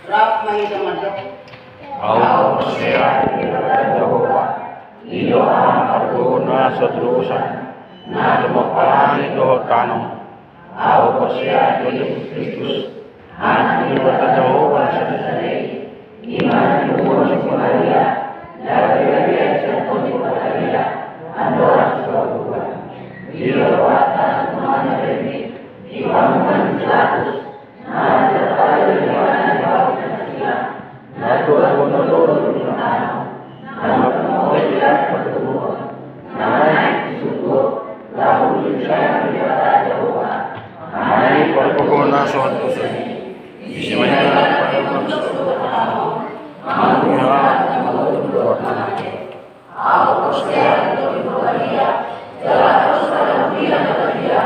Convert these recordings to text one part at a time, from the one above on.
Rap mahita madok. Au sea Jehovah, iyo ang arguna sa trusan, na lumapang ito tanong. Au sea Kristus, at iniwata Jehovah sa Israel, iman ito sa Maria, lagi sa Maria, ando sa Tuhan. Dilawatan mga narimik, iwangan status, na tayo iwanan bawat na sila, nato ako na loro ng ano, na magpapalala pagkakuha, na may suko, lahulog siya ng iwata Jehovah, na may pagkakuha sa ato sa isi may nagpapalala sa ato, manuha ang mga natin. Ako siya ng Maria, Jalatos na Maria na Maria,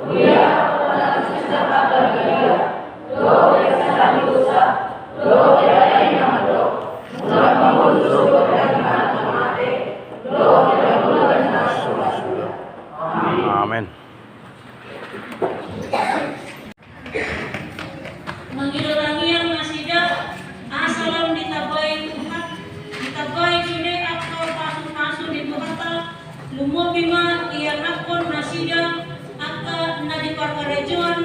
Kuya ako na sa Maria, Gloria sa Diyosa, Gloria ay namalo, mula pangulso ay natamate, Gloria mula na sumasula. Amen. Manggirangiang nasida, asalam ditabay uhat, ditabay sune akto pasun-pasun di buhata, lumobima iyan akon nasida, akta na di parkarejon,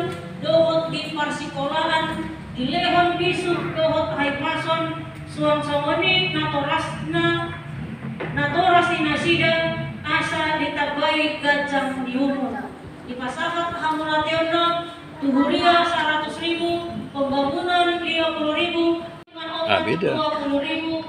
dohot di parsikolaan, dilehon bisuk dohot haipason, suang sawani natoras ni nasida, asa ditabay gajang diumon. Ipasakat hamulateono, tuhuria 100.000, pembangunan 50.000, Beda. 20.000,